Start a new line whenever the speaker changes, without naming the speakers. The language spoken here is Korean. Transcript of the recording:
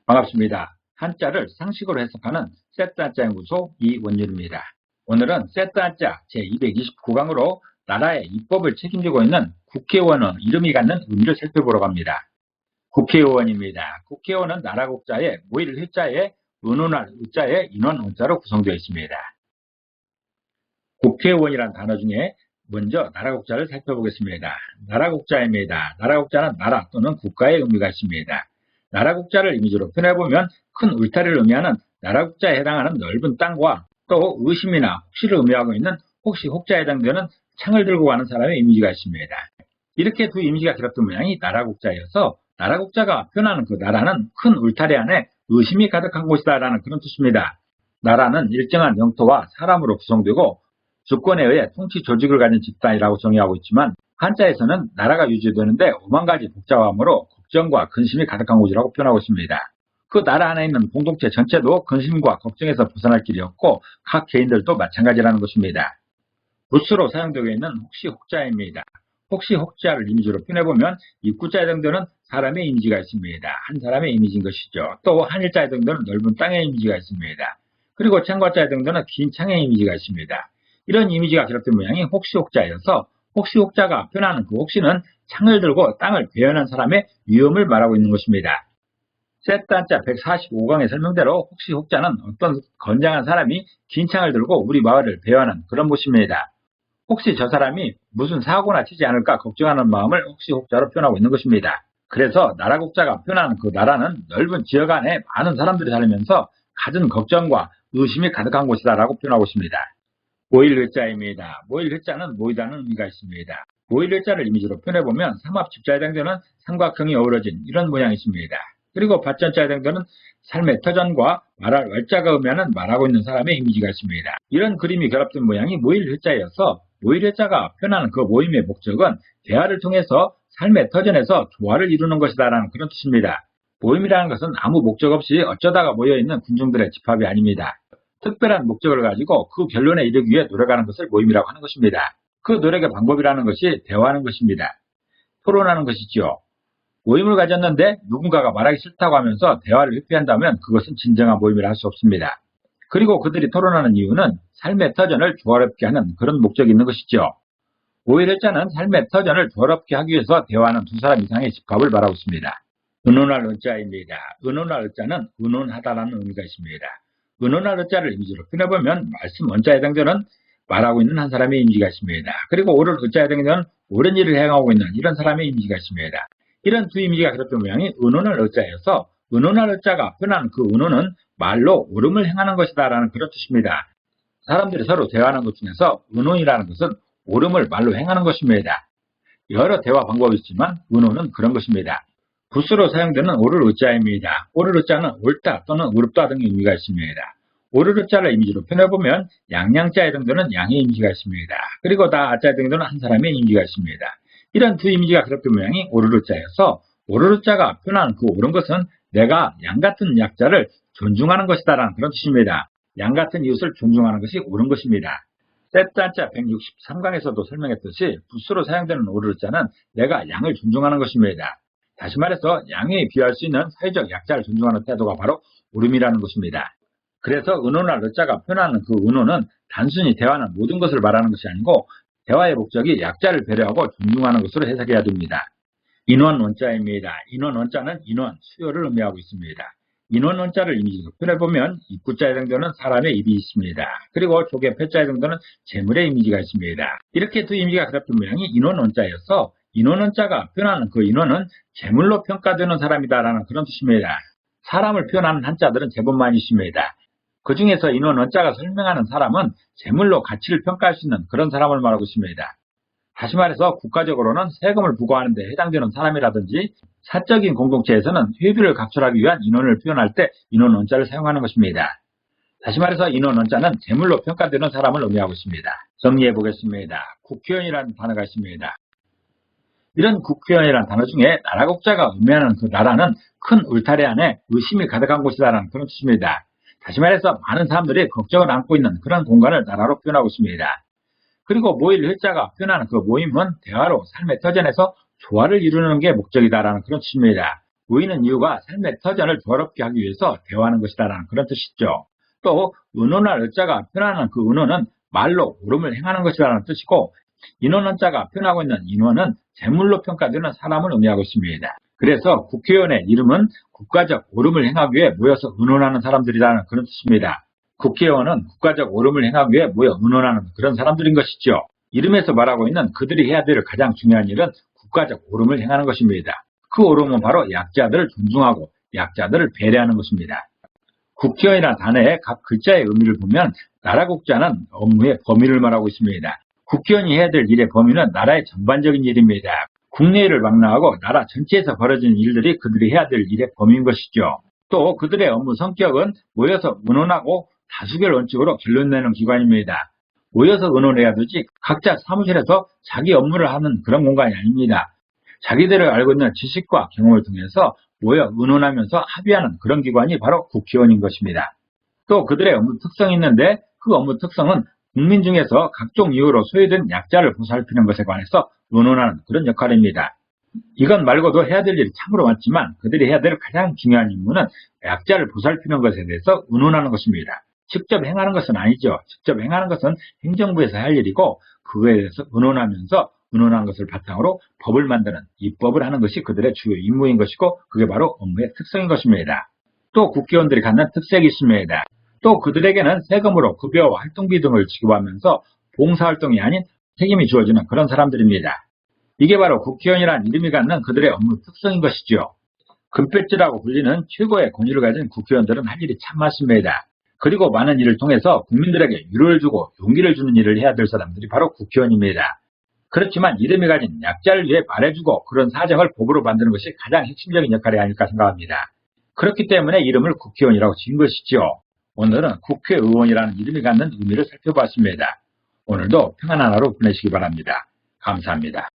반갑습니다. 한자를 상식어로 해석하는 세트한자연구소 이원율입니다. 오늘은 세트한자 제229강으로 나라의 입법을 책임지고 있는 국회의원의 이름이 갖는 의미를 살펴보러 갑니다. 국회의원입니다. 국회의원은 나라국자의 모일 회자에 의논할 의자에 인원 원자로 구성되어 있습니다. 국회의원이란 단어 중에 먼저 나라국자를 살펴보겠습니다. 나라국자입니다. 나라국자는 나라 또는 국가의 의미가 있습니다. 나라국자를 이미지로 표현해보면 큰 울타리를 의미하는 나라국자에 해당하는 넓은 땅과 또 의심이나 혹시를 의미하고 있는 혹시 혹자에 해당되는 창을 들고 가는 사람의 이미지가 있습니다. 이렇게 두 이미지가 결합된 모양이 나라국자여서 나라국자가 표현하는 그 나라는 큰 울타리 안에 의심이 가득한 곳이다 라는 그런 뜻입니다. 나라는 일정한 영토와 사람으로 구성되고 주권에 의해 통치 조직을 가진 집단이라고 정의하고 있지만 한자에서는 나라가 유지되는데 5만 가지 복잡함으로 걱정과 근심이 가득한 곳이라고 표현하고 있습니다. 그 나라 안에 있는 공동체 전체도 근심과 걱정에서 벗어날 길이 없고 각 개인들도 마찬가지라는 것입니다. 부수로 사용되고 있는 혹시 혹자입니다. 혹시 혹자를 이미지로 표현해보면 입구자에 해당되는 사람의 이미지가 있습니다. 한 사람의 이미지인 것이죠. 또 한일자에 해당되는 넓은 땅의 이미지가 있습니다. 그리고 창과자에 해당되는 긴 창의 이미지가 있습니다. 이런 이미지가 결합된 모양이 혹시 혹자여서 혹시 혹자가 표현하는 그 혹시는 창을 들고 땅을 배연한 사람의 위험을 말하고 있는 것입니다. 세트한자 145강의 설명대로 혹시 혹자는 어떤 건장한 사람이 긴 창을 들고 우리 마을을 배연한 그런 곳입니다. 혹시 저 사람이 무슨 사고나 치지 않을까 걱정하는 마음을 혹시 혹자로 표현하고 있는 것입니다. 그래서 나라국자가 표현하는 그 나라는 넓은 지역 안에 많은 사람들이 살면서 갖은 걱정과 의심이 가득한 곳이다 라고 표현하고 있습니다. 모일 회자입니다. 모일 회자는 모이다는 의미가 있습니다. 모일 회자를 이미지로 표현해보면 삼합집자에 해당되는 삼각형이 어우러진 이런 모양이 있습니다. 그리고 밭전자에 해당되는 삶의 터전과 말할 왈자가 의미하는 말하고 있는 사람의 이미지가 있습니다. 이런 그림이 결합된 모양이 모일 회자여서 모일 회자가 표현하는 그 모임의 목적은 대화를 통해서 삶의 터전에서 조화를 이루는 것이다 라는 그런 뜻입니다. 모임이라는 것은 아무 목적 없이 어쩌다가 모여있는 군중들의 집합이 아닙니다. 특별한 목적을 가지고 그 결론에 이르기 위해 노력하는 것을 모임이라고 하는 것입니다. 그 노력의 방법이라는 것이 대화하는 것입니다. 토론하는 것이지요. 모임을 가졌는데 누군가가 말하기 싫다고 하면서 대화를 회피한다면 그것은 진정한 모임이라 할 수 없습니다. 그리고 그들이 토론하는 이유는 삶의 터전을 조화롭게 하는 그런 목적이 있는 것이죠. 모일회자는 삶의 터전을 조화롭게 하기 위해서 대화하는 두 사람 이상의 집합을 말하고 있습니다. 의논할 의자입니다. 의논할 의자는 의논하다라는 의미가 있습니다. 의논할 의자를 이미지로 표현해보면 말씀 원자에 해당되는 말하고 있는 한 사람의 이미지가 있습니다. 그리고 옳을 의자에 해당되는 옳은 일을 행하고 있는 이런 사람의 이미지가 있습니다. 이런 두 이미지가 결합된 모양이 의논할 의자여서 의논할 의자가 표현하는 그 의논은 말로 옳음을 행하는 것이다 라는 그런 뜻입니다. 사람들이 서로 대화하는 것 중에서 의논이라는 것은 옳음을 말로 행하는 것입니다. 여러 대화 방법이 있지만 의논은 그런 것입니다. 부수로 사용되는 옳을 의자입니다. 옳을 의자는 옳다 또는 의롭다 등의 의미가 있습니다. 옳을 의자를 이미지로 표현해보면 양양자에 해당되는 양의 이미지가 있습니다. 그리고 다자에 해당되는 한 사람의 이미지가 있습니다. 이런 두 이미지가 결합된 모양이 옳을 의자여서 옳을 의자가 표현하는 그 옳은 것은 내가 양 같은 약자를 존중하는 것이다 라는 그런 뜻입니다. 양 같은 이웃을 존중하는 것이 옳은 것입니다. 세트한자 163강에서도 설명했듯이 부수로 사용되는 옳을 의자는 내가 양을 존중하는 것입니다. 다시 말해서 양에 비할 수 있는 사회적 약자를 존중하는 태도가 바로 옳음이라는 것입니다. 그래서 의논할 의자가 표현하는 그 의논은 단순히 대화는 모든 것을 말하는 것이 아니고 대화의 목적이 약자를 배려하고 존중하는 것으로 해석해야 됩니다. 인원 원자입니다. 인원 원자는 인원, 수요를 의미하고 있습니다. 인원 원자를 이미지로 표현해보면 입구자에 해당되는 사람의 입이 있습니다. 그리고 조개 폐자에 해당되는 재물의 이미지가 있습니다. 이렇게 두 이미지가 결합된 모양이 인원 원자여서 인원 원자가 표현하는 그 인원은 재물로 평가되는 사람이다라는 그런 뜻입니다. 사람을 표현하는 한자들은 제법 많이 있습니다. 그 중에서 인원 원자가 설명하는 사람은 재물로 가치를 평가할 수 있는 그런 사람을 말하고 있습니다. 다시 말해서 국가적으로는 세금을 부과하는 데 해당되는 사람이라든지 사적인 공동체에서는 회비를 각출하기 위한 인원을 표현할 때 인원 원자를 사용하는 것입니다. 다시 말해서 인원 원자는 재물로 평가되는 사람을 의미하고 있습니다. 정리해 보겠습니다. 국회의원이라는 단어가 있습니다. 이런 국회의원이라는 단어 중에 나라국자가 의미하는 그 나라는 큰 울타리 안에 의심이 가득한 곳이다라는 그런 뜻입니다. 다시 말해서 많은 사람들이 걱정을 안고 있는 그런 공간을 나라로 표현하고 있습니다. 그리고 모일 회자가 표현하는 그 모임은 대화로 삶의 터전에서 조화를 이루는 게 목적이다라는 그런 뜻입니다. 모이는 이유가 삶의 터전을 조화롭게 하기 위해서 대화하는 것이다라는 그런 뜻이죠. 또 의논할 의자가 표현하는 그 의논은 말로 옳음을 행하는 것이라는 뜻이고, 인원 자가 표현하고 있는 인원은 재물로 평가되는 사람을 의미하고 있습니다. 그래서 국회의원의 이름은 국가적 옳음을 행하기 위해 모여서 의논하는 사람들이라는 그런 뜻입니다. 국회의원은 국가적 옳음을 행하기 위해 모여 의논하는 그런 사람들인 것이죠. 이름에서 말하고 있는 그들이 해야 될 가장 중요한 일은 국가적 옳음을 행하는 것입니다. 그 옳음은 바로 약자들을 존중하고 약자들을 배려하는 것입니다. 국회의원이라는 단어의 각 글자의 의미를 보면 나라국자는 업무의 범위를 말하고 있습니다. 국회의원이 해야 될 일의 범위는 나라의 전반적인 일입니다. 국내 일을 망라하고 나라 전체에서 벌어지는 일들이 그들이 해야 될 일의 범위인 것이죠. 또 그들의 업무 성격은 모여서 의논하고 다수결 원칙으로 결론 내는 기관입니다. 모여서 의논해야 되지 각자 사무실에서 자기 업무를 하는 그런 공간이 아닙니다. 자기들을 알고 있는 지식과 경험을 통해서 모여 의논하면서 합의하는 그런 기관이 바로 국회의원인 것입니다. 또 그들의 업무 특성이 있는데 그 업무 특성은 국민 중에서 각종 이유로 소외된 약자를 보살피는 것에 관해서 의논하는 그런 역할입니다. 이것 말고도 해야 될 일이 참으로 많지만 그들이 해야 될 가장 중요한 임무는 약자를 보살피는 것에 대해서 의논하는 것입니다. 직접 행하는 것은 아니죠. 직접 행하는 것은 행정부에서 할 일이고, 그거에 대해서 의논하면서 의논한 것을 바탕으로 법을 만드는 입법을 하는 것이 그들의 주요 임무인 것이고, 그게 바로 업무의 특성인 것입니다. 또 국회의원들이 갖는 특색이 있습니다. 또 그들에게는 세금으로 급여와 활동비 등을 지급하면서 봉사활동이 아닌 책임이 주어지는 그런 사람들입니다. 이게 바로 국회의원이라는 이름이 갖는 그들의 업무 특성인 것이죠. 금배지라고 불리는 최고의 권위를 가진 국회의원들은 할 일이 참 많습니다. 그리고 많은 일을 통해서 국민들에게 위로를 주고 용기를 주는 일을 해야 될 사람들이 바로 국회의원입니다. 그렇지만 이름이 가진 약자를 위해 말해주고 그런 사정을 법으로 만드는 것이 가장 핵심적인 역할이 아닐까 생각합니다. 그렇기 때문에 이름을 국회의원이라고 지은 것이죠. 오늘은 국회의원이라는 이름이 갖는 의미를 살펴봤습니다. 오늘도 평안한 하루 보내시기 바랍니다. 감사합니다.